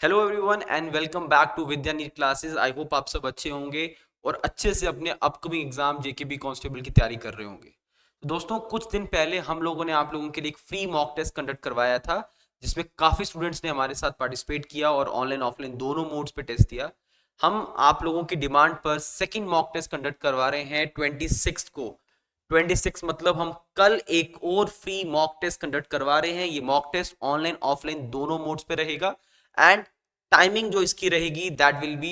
Hello everyone and welcome back to Vidya NEET classes. I hope आप सब अच्छे होंगे और अच्छे से अपने अपकमिंग एग्जाम जेकेबी कांस्टेबल की तैयारी कर रहे होंगे। तो दोस्तों, कुछ दिन पहले हम लोगों ने आप लोगों के लिए एक फ्री मॉक टेस्ट कंडक्ट करवाया था, जिसमें काफी स्टूडेंट्स ने हमारे साथ पार्टिसिपेट किया और ऑनलाइन ऑफलाइन दोनों मोड्स पे टेस्ट दिया। हम आप लोगों की डिमांड पर सेकेंड मॉक टेस्ट कंडक्ट करवा रहे हैं 26 को। 26 मतलब हम कल एक और फ्री मॉक टेस्ट कंडक्ट करवा रहे हैं। ये मॉक टेस्ट ऑनलाइन ऑफलाइन दोनों मोड्स पे रहेगा एंड टाइमिंग जो इसकी रहेगी दैट विल बी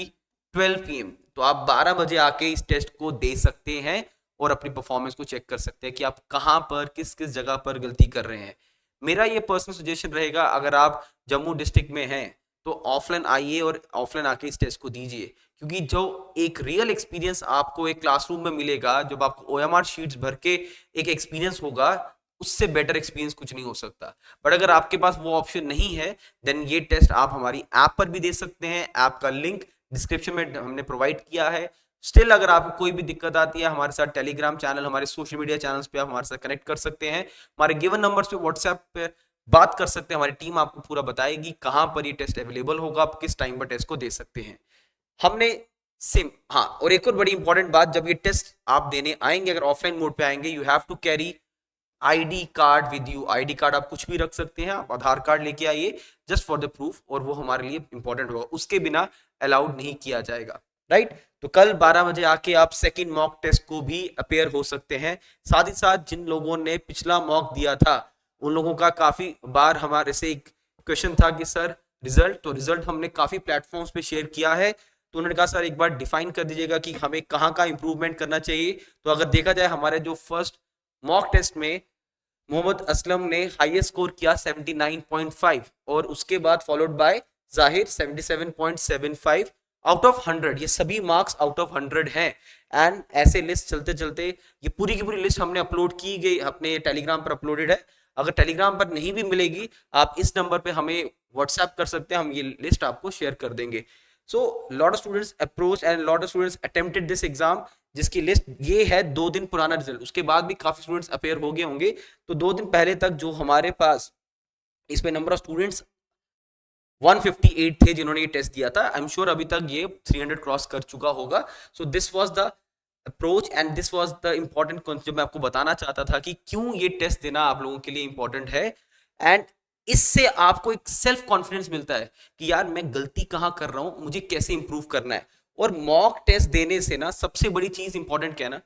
12 पीएम। तो आप 12 बजे आके इस टेस्ट को दे सकते हैं और अपनी परफॉर्मेंस को चेक कर सकते हैं कि आप कहां पर किस किस जगह पर गलती कर रहे हैं। मेरा ये पर्सनल सजेशन रहेगा, अगर आप जम्मू डिस्ट्रिक्ट में हैं तो ऑफलाइन आइए और ऑफलाइन आके इस टेस्ट को दीजिए, क्योंकि जो एक रियल एक्सपीरियंस आपको एक क्लासरूम में मिलेगा, जब आपको ओएमआर शीट्स भर के एक एक्सपीरियंस होगा, उससे बेटर एक्सपीरियंस कुछ नहीं हो सकता। बट अगर आपके पास वो ऑप्शन नहीं है, देन ये टेस्ट आप हमारी ऐप पर भी दे सकते हैं। ऐप का लिंक डिस्क्रिप्शन में हमने प्रोवाइड किया है। स्टिल अगर आपको कोई भी दिक्कत आती है, हमारे साथ टेलीग्राम चैनल, हमारे सोशल मीडिया चैनल्स पे आप हमारे साथ कनेक्ट कर सकते हैं। हमारे गिवन नंबर्स पे व्हाट्सएप पे बात कर सकते हैं। हमारी टीम आपको पूरा बताएगी कहां पर ये टेस्ट अवेलेबल होगा, आप किस टाइम पर टेस्ट को दे सकते हैं। हमने सिम हाँ, और एक और बड़ी इंपॉर्टेंट बात, जब ये टेस्ट आप देने आएंगे, अगर ऑफलाइन मोड पे आएंगे, you have to carry ID card with you. ID card आप कुछ भी रख सकते हैं, आप आधार कार्ड लेके आइए जस्ट फॉर द प्रूफ, और वो हमारे लिए इंपॉर्टेंट होगा, उसके बिना अलाउड नहीं किया जाएगा। राइट? तो कल 12 बजे आके आप सेकंड मॉक टेस्ट को भी अपेयर हो सकते हैं। साथ ही साथ जिन लोगों ने पिछला मॉक दिया था, उन लोगों का काफी बार हमारे से एक क्वेश्चन था कि सर रिजल्ट हमने काफी प्लेटफॉर्म्स पे शेयर किया है, तो उन्होंने कहा सर एक बार डिफाइन कर दीजिएगा कि हमें कहाँ का इंप्रूवमेंट करना चाहिए। तो अगर देखा जाए, हमारे जो फर्स्ट मॉक टेस्ट में मोहम्मद असलम ने हाईएस्ट स्कोर किया 79.5, और उसके बाद फॉलोड बाय जाहिर 77.75 आउट ऑफ 100। ये सभी मार्क्स आउट ऑफ 100 हैं। एंड ऐसे लिस्ट चलते चलते ये पूरी की पूरी लिस्ट हमने अपलोड की गई, अपने टेलीग्राम पर अपलोडेड है। अगर टेलीग्राम पर नहीं भी मिलेगी, आप इस नंबर पे हमें व्हाट्सएप कर सकते हैं, हम ये लिस्ट आपको शेयर कर देंगे। So lot of students approach and lot of students attempted this exam, जिसकी लिस्ट ये है 2 दिन पुराना रिजल्ट, उसके बाद भी काफी स्टूडेंट्स अपेयर हो गए होंगे। तो 2 दिन पहले तक जो हमारे पास इसमें नंबर ऑफ स्टूडेंट्स 158 थे जिन्होंने ये टेस्ट दिया था। आई एम श्योर अभी तक ये 300 क्रॉस कर चुका होगा। So this was the approach and this was the important concept मैं आपको बताना चाहता था कि क्यों ये टेस्ट देना आप लोगों के लिए इंपॉर्टेंट है। एंड इससे आपको एक सेल्फ कॉन्फिडेंस मिलता है कि यार मैं गलती कहाँ कर रहा हूँ, मुझे कैसे इंप्रूव करना है। और मॉक टेस्ट देने से ना सबसे बड़ी चीज इंपॉर्टेंट क्या है ना,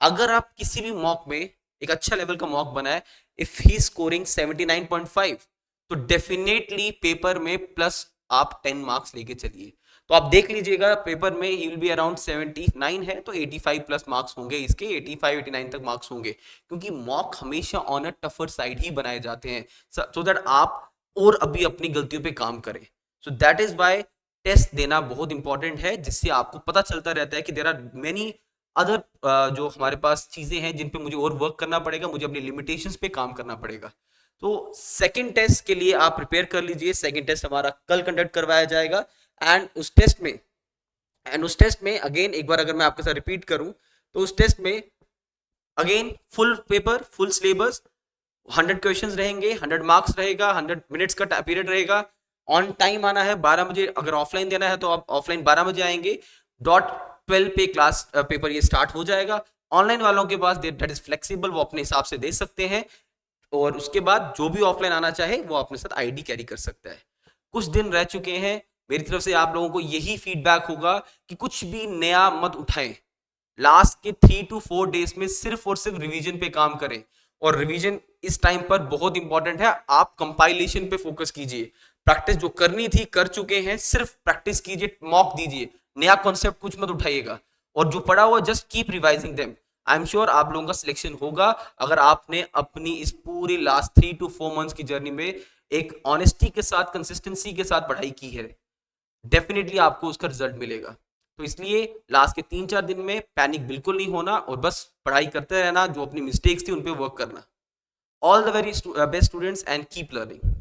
अगर आप किसी भी मॉक में एक अच्छा लेवल का मॉक बनाए, इफ ही स्कोरिंग 79.5, तो डेफिनेटली पेपर में प्लस आप 10 मार्क्स लेके चलिए। तो आप देख लीजिएगा, पेपर में ही विल बी अराउंड 79 है तो 85 प्लस मार्क्स होंगे इसके, 85-89 तक मार्क्स होंगे, क्योंकि मॉक हमेशा ऑन अ टफर साइड ही बनाए जाते हैं, सो दैट आप और अभी अपनी गलतियों पे काम करें। So that is why test देना बहुत इंपॉर्टेंट है, जिससे आपको पता चलता रहता है कि देयर आर मेनी अदर जो हमारे पास चीजें हैं जिन पे मुझे और वर्क करना पड़ेगा, मुझे अपनी लिमिटेशंस पे काम करना पड़ेगा। तो सेकंड टेस्ट के लिए आप प्रिपेयर कर लीजिए। सेकंड टेस्ट हमारा कल कंडक्ट करवाया जाएगा। एंड उस टेस्ट में अगेन एक बार अगर मैं आपके साथ रिपीट करूं, तो उस टेस्ट में again full paper, full syllabus, 100 questions रहेंगे, 100 मार्क्स रहेगा, 100 मिनट्स का पीरियड रहेगा। ऑन टाइम आना है 12 बजे। अगर ऑफलाइन देना है तो आप ऑफलाइन 12 बजे आएंगे। डॉट 12 पे क्लास पेपर ये स्टार्ट हो जाएगा। ऑनलाइन वालों के पास दैट इज फ्लेक्सिबल, वो अपने हिसाब से दे सकते हैं, और उसके बाद जो भी ऑफलाइन आना चाहे वो अपने साथ आईडी कैरी कर सकता है। कुछ दिन रह चुके हैं, मेरी तरफ से आप लोगों को यही फीडबैक होगा कि कुछ भी नया मत उठाएं। लास्ट के 3 to 4 डेज में सिर्फ और सिर्फ रिवीजन पे काम करें, और रिवीजन इस टाइम पर बहुत इंपॉर्टेंट है। आप कंपाइलेशन पे फोकस कीजिए। प्रैक्टिस जो करनी थी कर चुके हैं, सिर्फ प्रैक्टिस कीजिए, मॉक दीजिए, नया कॉन्सेप्ट कुछ मत उठाइएगा, और जो पढ़ा हुआ just keep revising them. I am sure आप लोगों का सिलेक्शन होगा, अगर आपने अपनी इस पूरी लास्ट 3 to 4 मंथ्स की जर्नी में एक ऑनेस्टी के साथ, कंसिस्टेंसी के साथ पढ़ाई की है, डेफिनेटली आपको उसका रिजल्ट मिलेगा। तो इसलिए लास्ट के 3-4 दिन में पैनिक बिल्कुल नहीं होना, और बस पढ़ाई करते रहना, जो अपनी मिस्टेक्स थी उन पे वर्क करना। All the very best students and keep learning.